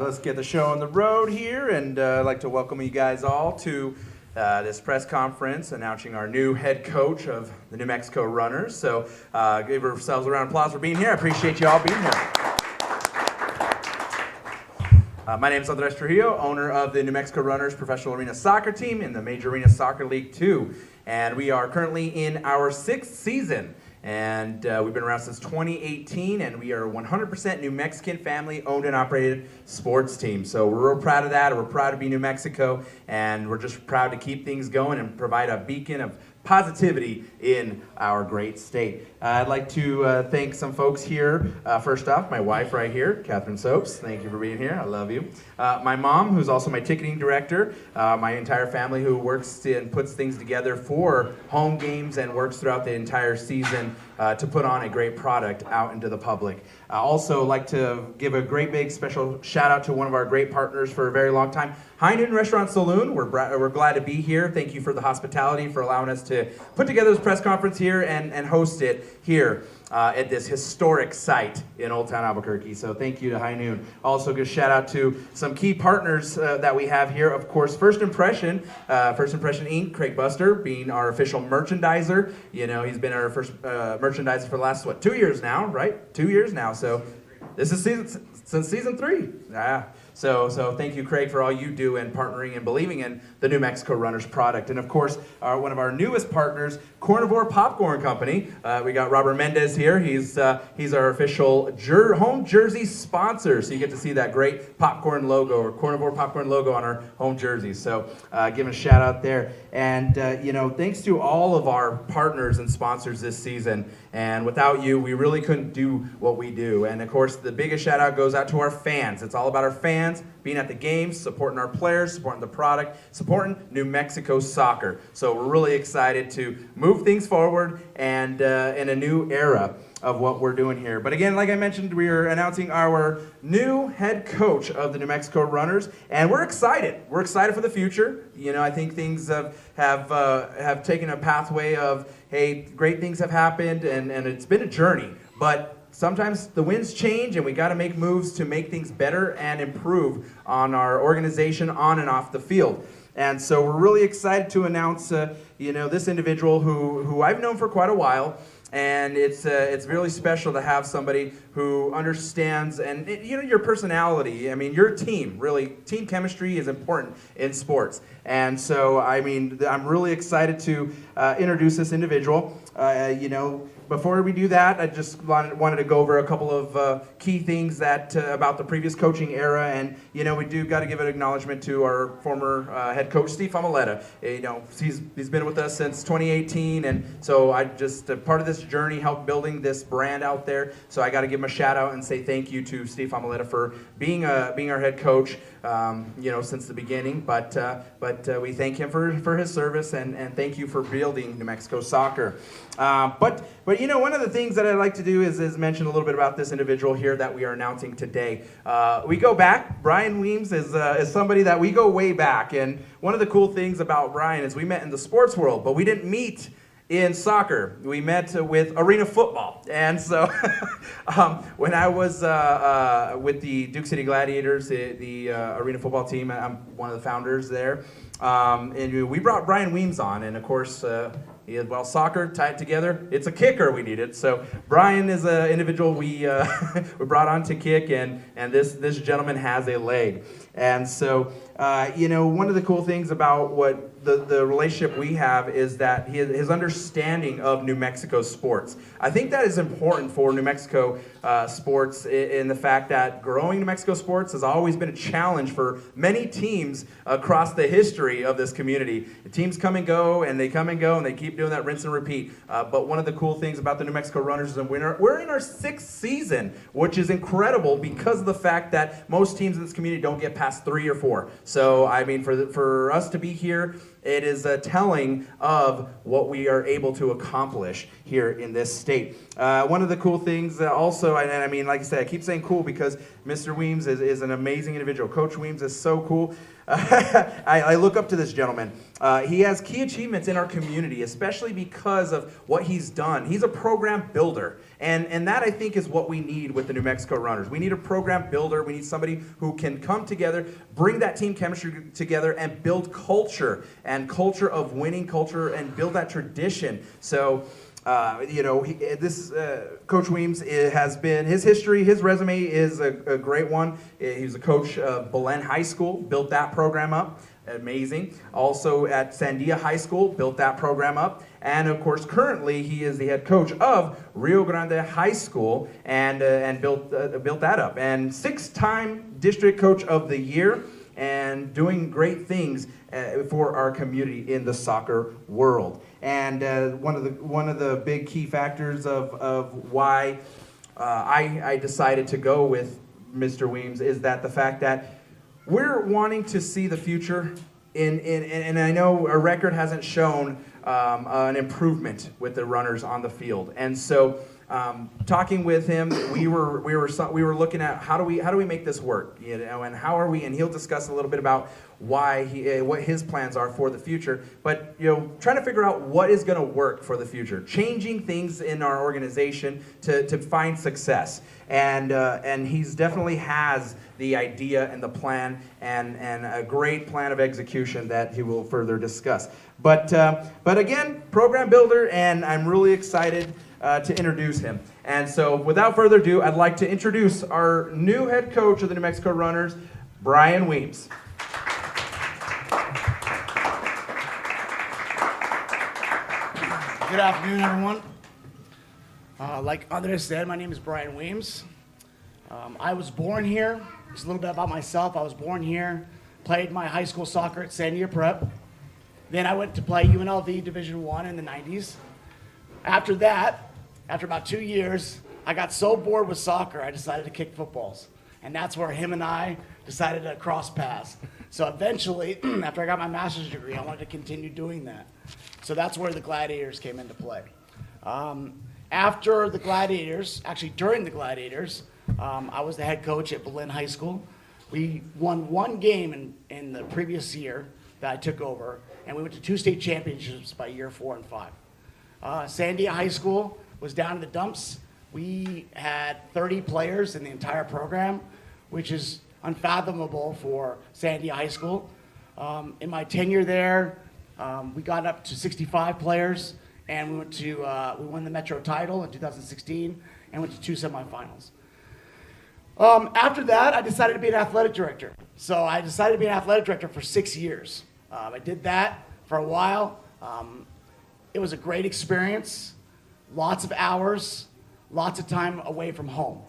let's get the show on the road here, and I'd like to welcome you guys all to this press conference announcing our new head coach of the New Mexico Runners. So give yourselves a round of applause for being here. I appreciate you all being here. My name is Andres Trujillo, owner of the New Mexico Runners professional arena soccer team in the Major Arena Soccer League 2. And we are currently in our 6th season. And we've been around since 2018, and we are a 100% New Mexican family-owned and operated sports team. So we're real proud of that. We're proud to be New Mexico, and we're just proud to keep things going and provide a beacon of positivity in our great state. I'd like to thank some folks here. First off, my wife right here, Catherine Soaps. Thank you for being here. I love you. My mom, who's also my ticketing director. My entire family who works and puts things together for home games and works throughout the entire season to put on a great product out into the public. I also like to give a great big special shout out to one of our great partners for a very long time, High Noon Restaurant Saloon. We're glad to be here. Thank you for the hospitality, for allowing us to put together this press conference here and host it here at this historic site in Old Town Albuquerque. So thank you to High Noon. Also, good shout out to some key partners that we have here. Of course, First Impression Inc., Craig Buster being our official merchandiser. You know, he's been our first merchandiser for the last, 2 years now, right? 2 years now. So this is since season 3. Yeah. So thank you, Craig, for all you do and partnering and believing in the New Mexico Runners product. And of course, one of our newest partners, Carnivore Popcorn Company. We got Robert Mendez here. He's our official home jersey sponsor. So you get to see that great popcorn logo or Carnivore Popcorn logo on our home jerseys. So give him a shout out there. And thanks to all of our partners and sponsors this season. And without you, we really couldn't do what we do. And of course, the biggest shout out goes out to our fans. It's all about our fans being at the games, supporting our players, supporting the product, supporting New Mexico soccer. So we're really excited to move things forward and in a new era of what we're doing here. But again, like I mentioned, we are announcing our new head coach of the New Mexico Runners, and we're excited. We're excited for the future. I think things have taken a pathway of, hey, great things have happened, and it's been a journey. But sometimes the winds change, and we got to make moves to make things better and improve on our organization on and off the field. And so we're really excited to announce, this individual who I've known for quite a while. And it's really special to have somebody who understands and your personality. I mean, your team, really, team chemistry is important in sports. And so, I'm really excited to introduce this individual. Before we do that, I just wanted to go over a couple of key things that about the previous coaching era, and we do got to give an acknowledgement to our former head coach Steve Amaleta. He's been with us since 2018, and so I just part of this journey helped building this brand out there. So I got to give him a shout out and say thank you to Steve Amaleta for being our head coach, since the beginning. But we thank him for his service and thank you for building New Mexico soccer. But one of the things that I'd like to do is mention a little bit about this individual here that we are announcing today. We go back. Brian Weems is somebody that we go way back. And one of the cool things about Brian is we met in the sports world, but we didn't meet in soccer. We met with arena football. And so when I was with the Duke City Gladiators, the arena football team, I'm one of the founders there. And we brought Brian Weems on. And of course, soccer, tie it together, it's a kicker we needed. So Brian is an individual we brought on to kick, and this gentleman has a leg. And so, one of the cool things about what the relationship we have is that his understanding of New Mexico sports. I think that is important for New Mexico sports in the fact that growing New Mexico sports has always been a challenge for many teams across the history of this community. The teams come and go, and they come and go, and they keep doing that rinse and repeat. But one of the cool things about the New Mexico Runners is we're in our 6th season, which is incredible because of the fact that most teams in this community don't get past 3 or 4. So, for us to be here, it is telling of what we are able to accomplish here in this state. One of the cool things also, like I said, I keep saying cool because Mr. Weems is an amazing individual. Coach Weems is so cool. I look up to this gentleman. he has key achievements in our community, especially because of what he's done. He's a program builder, and that I think is what we need with the New Mexico Runners. We need a program builder. We need somebody who can come together, bring that team chemistry together, and build culture, and culture of winning culture, and build that tradition. So, Coach Weems has been, his history, his resume is a great one. He was a coach of Belen High School, built that program up. Amazing. Also at Sandia High School, built that program up. And of course, currently he is the head coach of Rio Grande High School and built that up. And 6-time District Coach of the Year, and doing great things for our community in the soccer world. And one of the big key factors of why I decided to go with Mr. Weems is that the fact that we're wanting to see the future and I know a record hasn't shown an improvement with the runners on the field. And so talking with him, we were looking at how do we make this work, and how are we, and he'll discuss a little bit about why what his plans are for the future, but trying to figure out what is going to work for the future, changing things in our organization to find success, and he's definitely has the idea and the plan and a great plan of execution that he will further discuss. But again, program builder, and I'm really excited to introduce him. And so without further ado, I'd like to introduce our new head coach of the New Mexico Runners, Brian Weems. Good afternoon, everyone. Like Andres said, my name is Brian Weems. I was born here. Just a little bit about myself. I was born here, played my high school soccer at Sandia Prep. Then I went to play UNLV Division I in the 90s. After that, after about 2 years, I got so bored with soccer, I decided to kick footballs. And that's where him and I decided to cross paths. So eventually, after I got my master's degree, I wanted to continue doing that. So that's where the Gladiators came into play. After the Gladiators, actually during the Gladiators, I was the head coach at Belen High School. We won one game in the previous year that I took over, and we went to 2 state championships by year 4 and 5. Sandia High School was down in the dumps. We had 30 players in the entire program, which is unfathomable for Sandia High School. In my tenure there, we got up to 65 players, and we won the Metro title in 2016 and went to 2 semifinals. After that, I decided to be an athletic director. So I decided to be an athletic director for 6 years. I did that for a while. It was a great experience, lots of hours, lots of time away from home.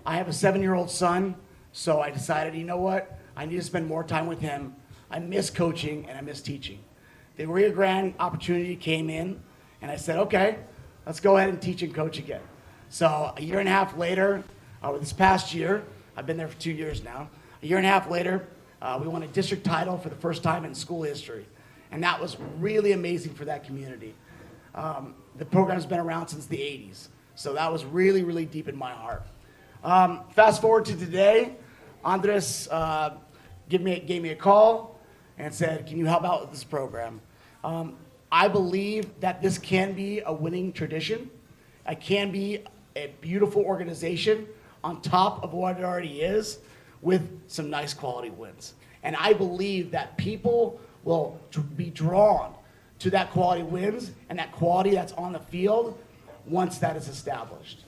I have a 7-year-old son, so I decided, you know what? I need to spend more time with him. I miss coaching and I miss teaching. The Rio Grande opportunity came in, and I said, okay, let's go ahead and teach and coach again. So a year and a half later, this past year, I've been there for 2 years now. A year and a half later, we won a district title for the first time in school history. And that was really amazing for that community. The program's been around since the 80s. So that was really, really deep in my heart. Fast forward to today, Andres gave me a call and said, can you help out with this program? I believe that this can be a winning tradition. It can be a beautiful organization on top of what it already is with some nice quality wins. And I believe that people will be drawn to that quality wins and that quality that's on the field once that is established.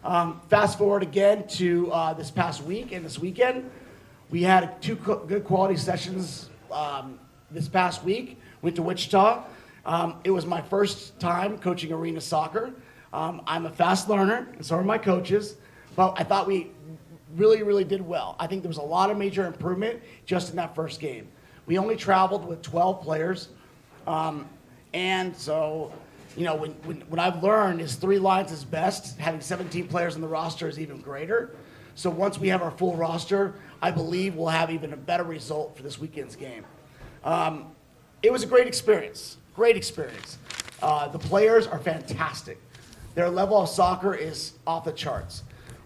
Fast forward again to this past week and this weekend. We had 2 good quality sessions this past week. Went to Wichita. It was my first time coaching arena soccer. I'm a fast learner, and so are my coaches, but I thought we really, really did well. I think there was a lot of major improvement just in that first game. We only traveled with 12 players, and so, what I've learned is 3 lines is best. Having 17 players on the roster is even greater. So once we have our full roster, I believe we'll have even a better result for this weekend's game. It was a great experience, The players are fantastic. Their level of soccer is off the charts.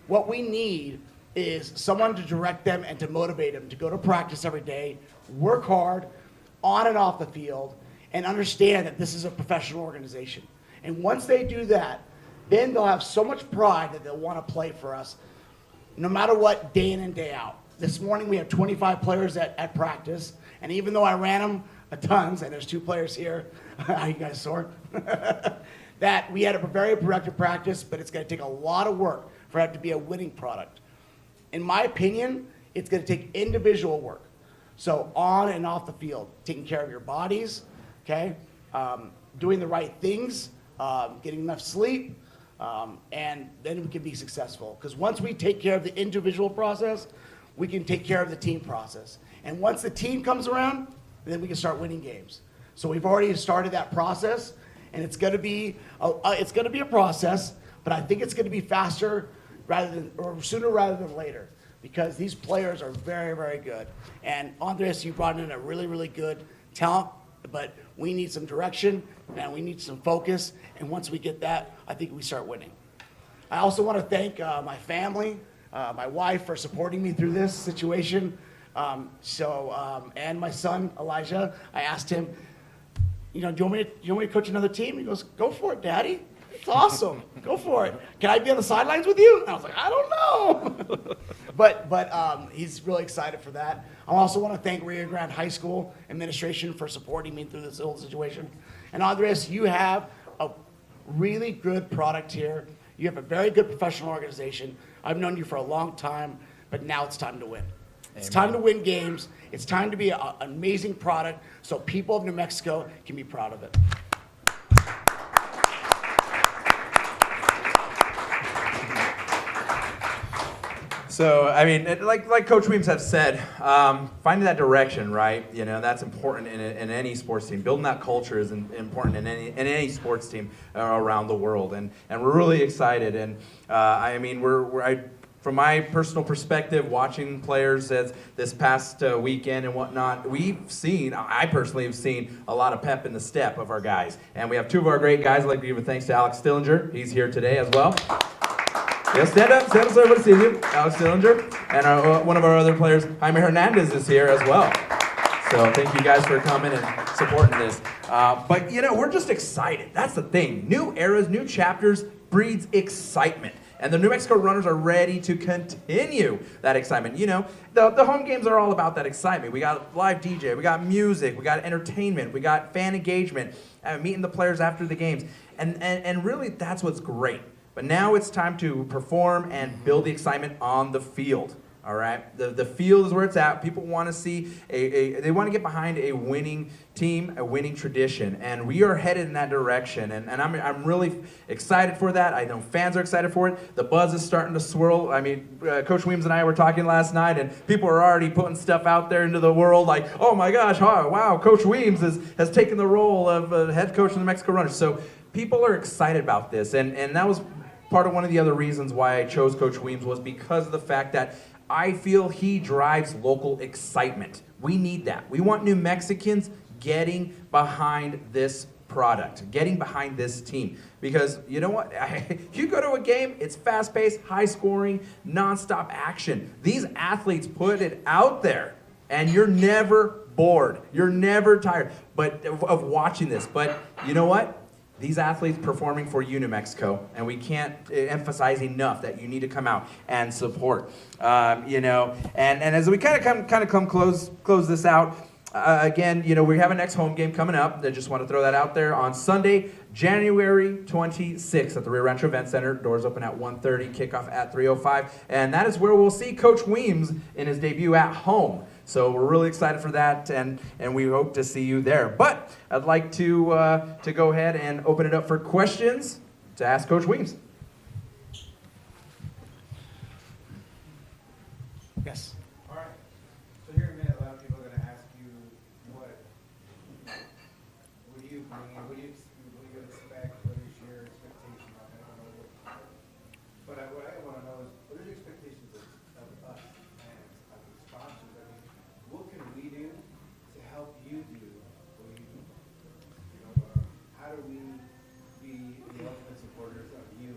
What we need is someone to direct them and to motivate them to go to practice every day, work hard, on and off the field, and understand that this is a professional organization. And once they do that, then they'll have so much pride that they'll want to play for us no matter what, day in and day out. This morning we had 25 players at practice, and even though I ran them a tons, and there's 2 players here, how you guys sore? That we had a very productive practice, but it's going to take a lot of work for it to be a winning product. In my opinion, it's going to take individual work. So on and off the field, taking care of your bodies, okay, doing the right things, getting enough sleep, and then we can be successful. Because once we take care of the individual process, we can take care of the team process. And once the team comes around, then we can start winning games. So we've already started that process, and it's going to be a process, but I think it's going to be faster sooner rather than later, because these players are very, very good. And Andres, you brought in a really, really good talent, but we need some direction and we need some focus. And once we get that, I think we start winning. I also want to thank my family, my wife, for supporting me through this situation. And my son, Elijah. I asked him, do you want me to coach another team? He goes, go for it, Daddy. It's awesome. Go for it. Can I be on the sidelines with you? And I was like, I don't know. but he's really excited for that. I also want to thank Rio Grande High School administration for supporting me through this whole situation. And Andres, you have a really good product here. You have a very good professional organization. I've known you for a long time, but now it's time to win. It's time to win games. It's time to be an amazing product so people of New Mexico can be proud of it. So, I mean, like Coach Weems have said, finding that direction, right? That's important in any sports team. Building that culture is important in any sports team around the world, and we're really excited. And I mean, from my personal perspective, watching players as this past weekend and whatnot, I personally have seen a lot of pep in the step of our guys. And we have 2 of our great guys. I'd like to give a thanks to Alex Stillinger. He's here today as well. Yeah, stand up so everybody sees you. Alex Stillinger. And one of our other players, Jaime Hernandez, is here as well. So thank you guys for coming and supporting this. But we're just excited. That's the thing. New eras, new chapters breeds excitement. And the New Mexico Runners are ready to continue that excitement. The home games are all about that excitement. We got live DJ, we got music, we got entertainment, we got fan engagement, meeting the players after the games. And really, that's what's great. But now it's time to perform and build the excitement on the field. All right, the field is where it's at. People want to see they want to get behind a winning team, a winning tradition, and we are headed in that direction. And I'm really excited for that. I know fans are excited for it. The buzz is starting to swirl. I mean, Coach Weems and I were talking last night, and people are already putting stuff out there into the world, like, oh my gosh, wow, Coach Weems has taken the role of head coach of the New Mexico Runners. So people are excited about this, and that was part of one of the other reasons why I chose Coach Weems, was because of the fact that I feel he drives local excitement. We need that. We want New Mexicans getting behind this product, getting behind this team. Because you know what? You go to a game, it's fast-paced, high-scoring, nonstop action. These athletes put it out there, and you're never bored. You're never tired of watching this. But you know what? These athletes performing for you, New Mexico, and we can't emphasize enough that you need to come out and support. And as we kind of come close this out, again, we have a next home game coming up. I just want to throw that out there on Sunday, January 26th at the Rio Rancho Event Center. Doors open at 1:30, kickoff at 3:05, and that is where we'll see Coach Weems in his debut at home. So we're really excited for that, and we hope to see you there. But I'd like to go ahead and open it up for questions to ask Coach Weems. Yes. All right. So here in a minute, a lot of people are going to ask you what do you bring, what do you expect, what is your expectation of it? But what I want to know is, what are the expectations of us and of the sponsors? I mean, what can we do to help you do what you do? How do we be the ultimate supporters of you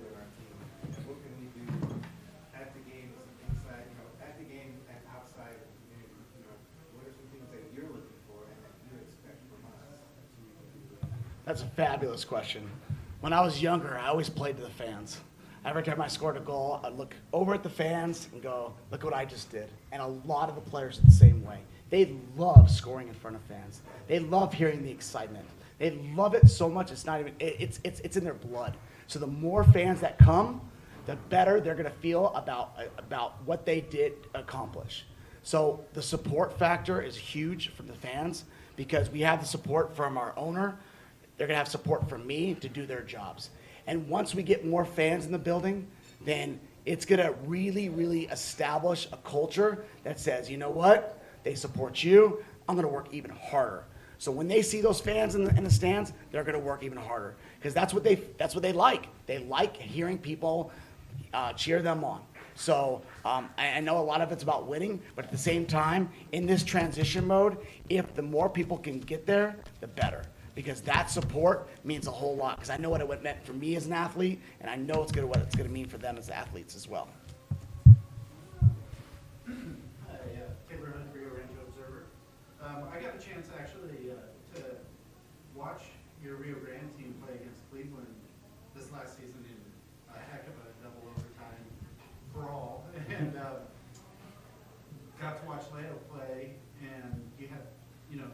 That's a fabulous question. When I was younger, I always played to the fans. Every time I scored a goal, I'd look over at the fans and go, look what I just did. And a lot of the players are the same way. They love scoring in front of fans. They love hearing the excitement. They love it so much, it's not even, it's in their blood. So the more fans that come, the better they're gonna feel about what they did accomplish. So the support factor is huge from the fans because we have the support from our owner. They're gonna have support from me to do their jobs. And once we get more fans in the building, then it's gonna really, really establish a culture that says, you know what? They support you, I'm gonna work even harder. So when they see those fans in the stands, they're gonna work even harder. Because that's what they like. They like hearing people cheer them on. So I know a lot of it's about winning, but at the same time, in this transition mode, if the more people can get there, the better. Because that support means a whole lot. Because I know what it meant for me as an athlete, and I know what it's gonna mean for them as athletes as well. I got a chance actually to watch your Rio Grande team play against Cleveland this last season in a heck of a double overtime brawl, and got to watch Leo play, and you have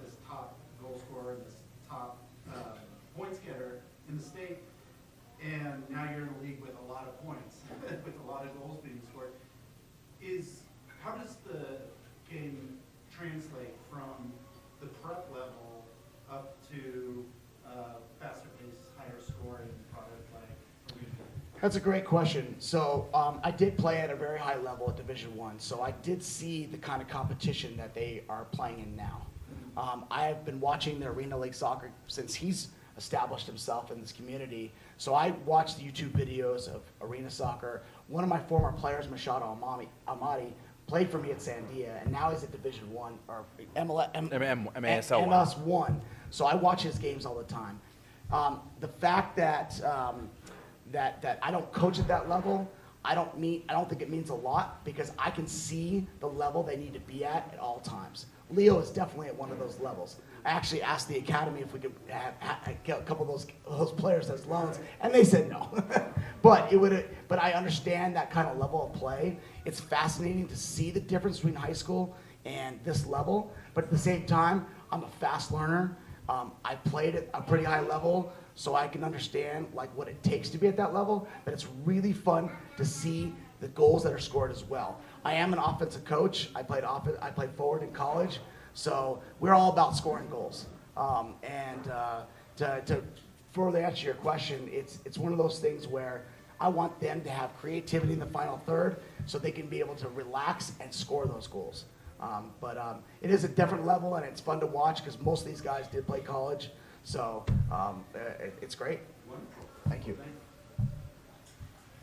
this top goal scorer, this top points getter in the state, and now you're in a league with a lot of points, with a lot of goals being scored. How does the game translate from the prep level up to faster pace, higher scoring product like? That's a great question. So I did play at a very high level at Division I, so I did see the kind of competition that they are playing in now. I have been watching the Arena League soccer since he's established himself in this community. So I watched the YouTube videos of Arena Soccer. One of my former players, Mashad Ahmadi, played for me at Sandia, and now he's at Division I, or MLS 1. So I watch his games all the time. The fact that that I don't coach at that level, I don't think it means a lot because I can see the level they need to be at all times. Leo is definitely at one of those levels. I actually asked the academy if we could get a couple of those players as loans, and they said no. But I understand that kind of level of play. It's fascinating to see the difference between high school and this level. But at the same time, I'm a fast learner. I played at a pretty high level, so I can understand like what it takes to be at that level. But it's really fun to see the goals that are scored as well. I am an offensive coach. I played forward in college, so we're all about scoring goals. To further answer your question, it's one of those things where I want them to have creativity in the final third so they can be able to relax and score those goals. It is a different level, and it's fun to watch because most of these guys did play college, so it's great. Wonderful. Thank you. So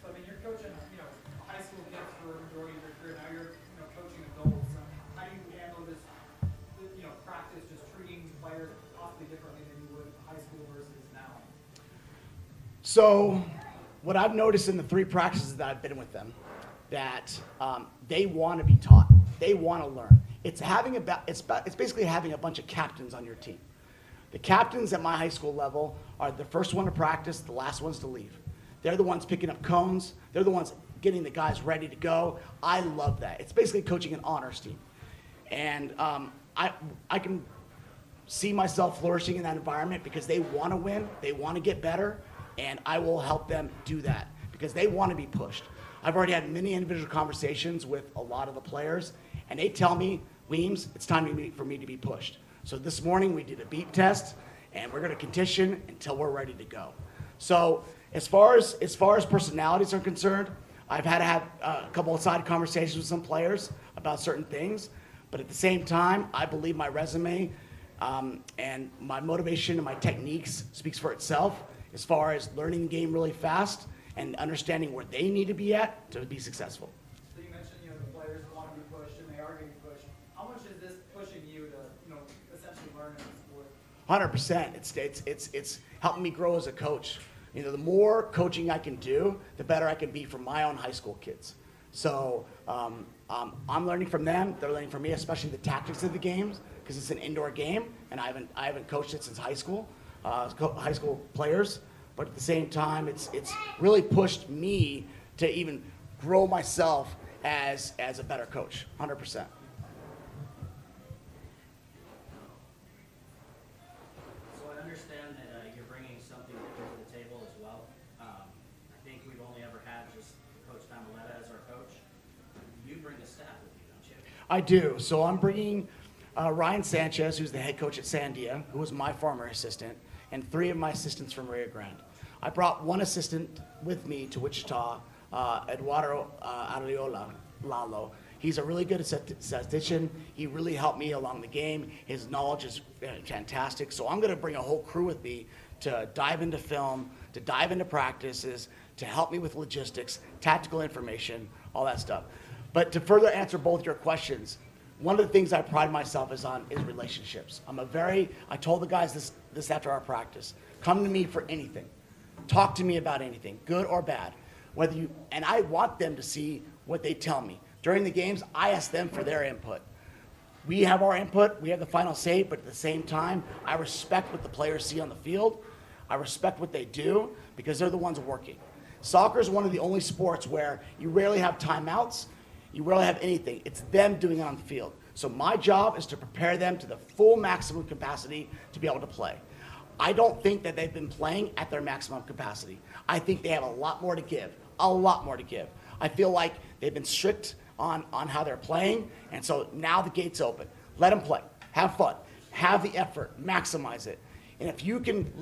I mean, you're coaching, high school kids for a majority of your career. Now you're, coaching adults. How do you handle this, practice, just treating players awfully differently than you would high school versus now? So, what I've noticed in the 3 practices that I've been with them, that they want to be taught. They want to learn. It's basically having a bunch of captains on your team. The captains at my high school level are the first one to practice, the last ones to leave. They're the ones picking up cones. They're the ones getting the guys ready to go. I love that. It's basically coaching an honors team. And I can see myself flourishing in that environment because they want to win, they want to get better, and I will help them do that because they want to be pushed. I've already had many individual conversations with a lot of the players, and they tell me, Weems, it's time for me to be pushed. So this morning we did a beep test, and we're going to condition until we're ready to go. So as far as personalities are concerned, I've had to have a couple of side conversations with some players about certain things, but at the same time, I believe my resume and my motivation and my techniques speaks for itself as far as learning the game really fast and understanding where they need to be at to be successful. So you mentioned, the players want to be pushed and they are getting pushed. How much is this pushing you to, essentially learn in the sport? 100%. It's helping me grow as a coach. The more coaching I can do, the better I can be for my own high school kids. So I'm learning from them. They're learning from me, especially the tactics of the games, because it's an indoor game, and I haven't coached it since high school. high school players, but at the same time, it's really pushed me to even grow myself as a better coach, 100%. So I understand that you're bringing something different to the table as well. I think we've only ever had just Coach Damaleta as our coach. You bring a staff with you, don't you? I do. So I'm bringing Ryan Sanchez, who's the head coach at Sandia, who was my former assistant, and 3 of my assistants from Rio Grande. I brought 1 assistant with me to Wichita, Eduardo Arreola Lalo. He's a really good statistician. He really helped me along the game. His knowledge is fantastic. So I'm going to bring a whole crew with me to dive into film, to dive into practices, to help me with logistics, tactical information, all that stuff. But to further answer both your questions, one of the things I pride myself is relationships. I told the guys this after our practice, come to me for anything. Talk to me about anything, good or bad. And I want them to see what they tell me. During the games, I ask them for their input. We have our input, we have the final say, but at the same time, I respect what the players see on the field. I respect what they do because they're the ones working. Soccer is one of the only sports where you rarely have timeouts, you rarely have anything. It's them doing it on the field. So my job is to prepare them to the full maximum capacity to be able to play. I don't think that they've been playing at their maximum capacity. I think they have a lot more to give, a lot more to give. I feel like they've been strict on how they're playing, and so now the gate's open. Let them play, have fun, have the effort, maximize it. And if you can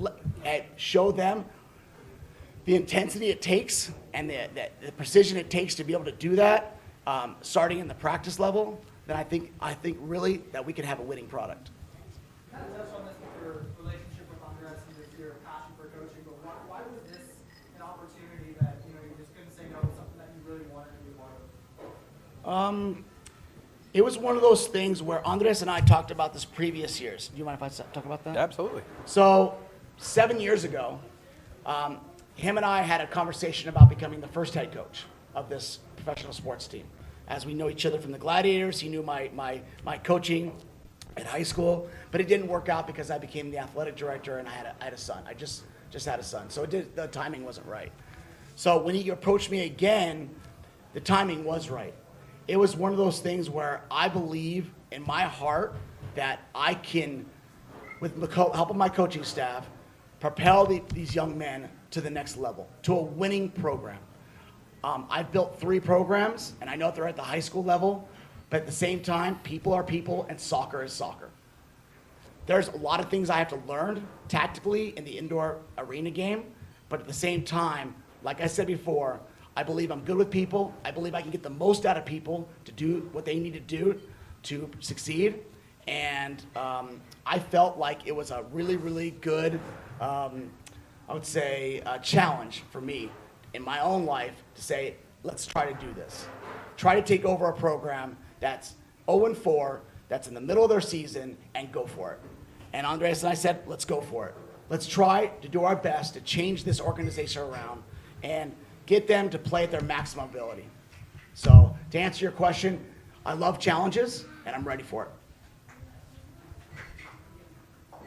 show them the intensity it takes and the precision it takes to be able to do that, starting in the practice level, then I think really that we can have a winning product. Kind of touched on this with your relationship with Andres and with your passion for coaching, but why was this an opportunity that you just couldn't say no to something that you really wanted to be part of? It was one of those things where Andres and I talked about this previous years. Do you mind if I talk about that? Absolutely. So 7 years ago, him and I had a conversation about becoming the first head coach of this professional sports team. As we know each other from the Gladiators, he knew my coaching at high school, but it didn't work out because I became the athletic director and I had a son. I just had a son, so the timing wasn't right. So when he approached me again, the timing was right. It was one of those things where I believe in my heart that I can, with the help of my coaching staff, propel these young men to the next level, to a winning program. I've built 3 programs, and I know they're at the high school level, but at the same time, people are people, and soccer is soccer. There's a lot of things I have to learn tactically in the indoor arena game, but at the same time, like I said before, I believe I'm good with people. I believe I can get the most out of people to do what they need to do to succeed. And I felt like it was a really, really good, I would say, challenge for me in my own life to say, let's try to do this. Try to take over a program that's 0-4, that's in the middle of their season, and go for it. And Andres and I said, let's go for it. Let's try to do our best to change this organization around and get them to play at their maximum ability. So to answer your question, I love challenges, and I'm ready for it. Well,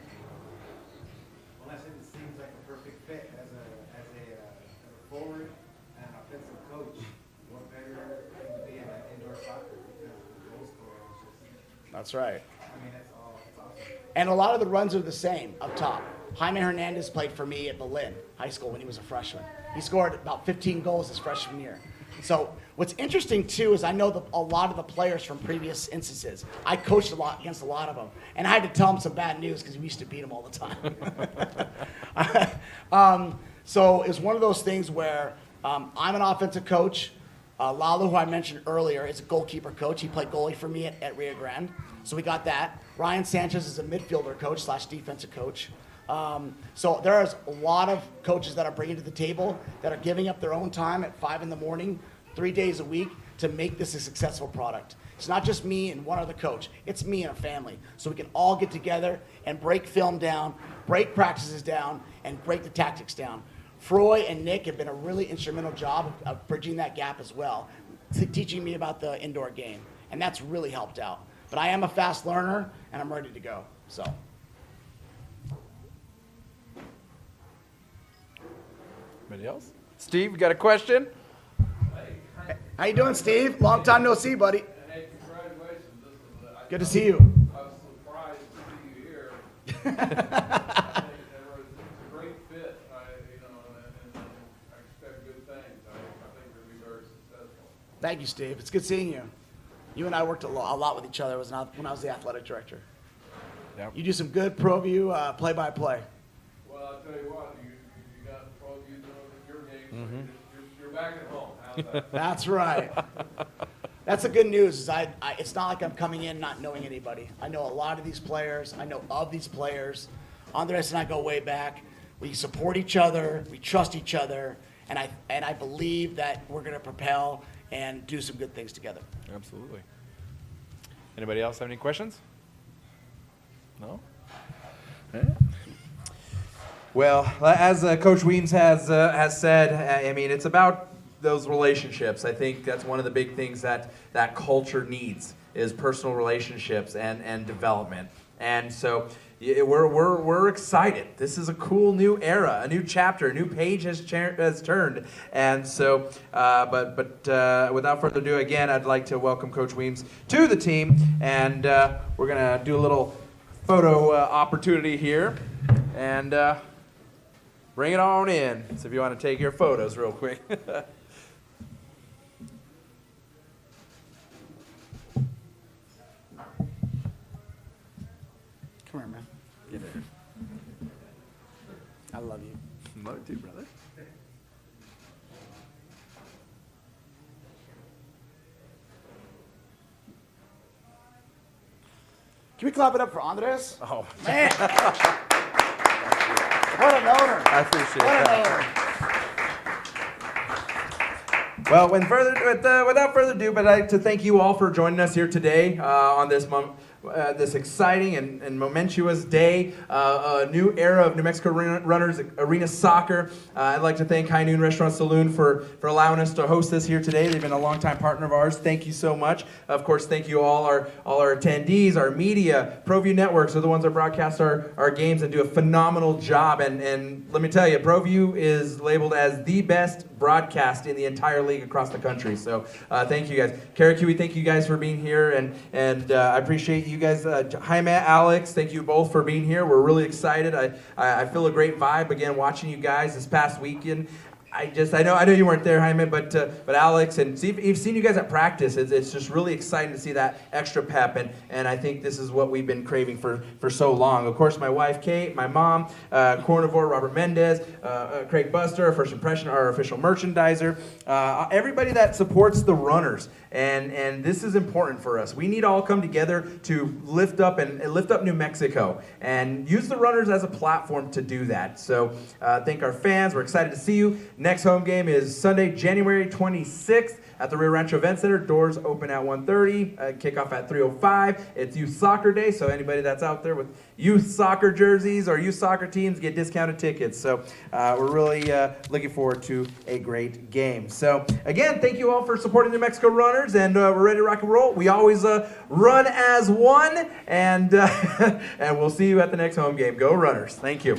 I said it seems like a perfect fit as a forward and an offensive coach. What better thing to be in indoor soccer because the goal scorer is just, That's right. I mean, that's awesome. And a lot of the runs are the same up top. Jaime Hernandez played for me at Berlin High School when he was a freshman. He scored about 15 goals his freshman year. So what's interesting too is I know a lot of the players from previous instances. I coached against a lot of them, and I had to tell them some bad news because we used to beat them all the time. So it's one of those things where I'm an offensive coach. Lalo, who I mentioned earlier, is a goalkeeper coach. He played goalie for me at Rio Grande, so we got that. Ryan Sanchez is a midfielder coach / defensive coach. So there's a lot of coaches that are bringing to the table that are giving up their own time at 5 in the morning, 3 days a week to make this a successful product. It's not just me and one other coach. It's me and a family. So we can all get together and break film down, break practices down, and break the tactics down. Froy and Nick have been a really instrumental job of bridging that gap as well, teaching me about the indoor game. And that's really helped out. But I am a fast learner, and I'm ready to go. So. Anybody else? Steve, you got a question? How you doing, Steve? Long time no see, buddy. Hey, congratulations. Good to see you. I was surprised to see you here. It's a great fit, and I expect good things. I think we're going to be very successful. Thank you, Steve. It's good seeing you. You and I worked a lot with each other when I was the athletic director. Yep. You do some good ProView play-by-play. Well, I'll tell you what, you got both you know your game, so you're back at home. How's that? That's right. That's the good news. Is it's not like I'm coming in not knowing anybody. I know a lot of these players. I know of these players. Andres and I go way back. We support each other. We trust each other. And I believe that we're going to propel and do some good things together. Absolutely. Anybody else have any questions? No? Well, as Coach Weems has said, I mean, it's about those relationships. I think that's one of the big things that culture needs is personal relationships and development. And so we're excited. This is a cool new era, a new chapter, a new page has turned. And so, but without further ado, again, I'd like to welcome Coach Weems to the team, and we're gonna do a little photo opportunity here, and bring it on in. So if you want to take your photos real quick. Come here, man. Get it. I love you. Love you too, brother. Can we clap it up for Andres? Oh, Man. What an honor. I appreciate What that. an honor. Well, without further ado, but I'd like to thank you all for joining us here today on this exciting and momentous day, a new era of New Mexico Runners Arena Soccer. I'd like to thank High Noon Restaurant Saloon for allowing us to host this here today. They've been a longtime partner of ours. Thank you so much. Of course, thank you all our attendees, our media. ProView Networks are the ones that broadcast our games and do a phenomenal job. And let me tell you, ProView is labeled as the best broadcast in the entire league across the country. So thank you guys. Karakiwi, thank you guys for being here, and I appreciate you guys. Jaime, Alex, thank you both for being here. We're really excited. I feel a great vibe again watching you guys this past weekend. I know you weren't there, Jaime, but Alex and Steve, you've seen you guys at practice. It's just really exciting to see that extra pep, and I think this is what we've been craving for so long. Of course, my wife Kate, my mom, Carnivore Robert Mendez, Craig Buster, First Impression, our official merchandiser, everybody that supports the runners, and this is important for us. We need to all come together to lift up New Mexico and use the runners as a platform to do that. So thank our fans. We're excited to see you. Next home game is Sunday, January 26th at the Rio Rancho Event Center. Doors open at 1:30, kickoff at 3:05. It's Youth Soccer Day, so anybody that's out there with youth soccer jerseys or youth soccer teams get discounted tickets. So we're really looking forward to a great game. So again, thank you all for supporting New Mexico Runners, and we're ready to rock and roll. We always run as one, and and we'll see you at the next home game. Go Runners. Thank you.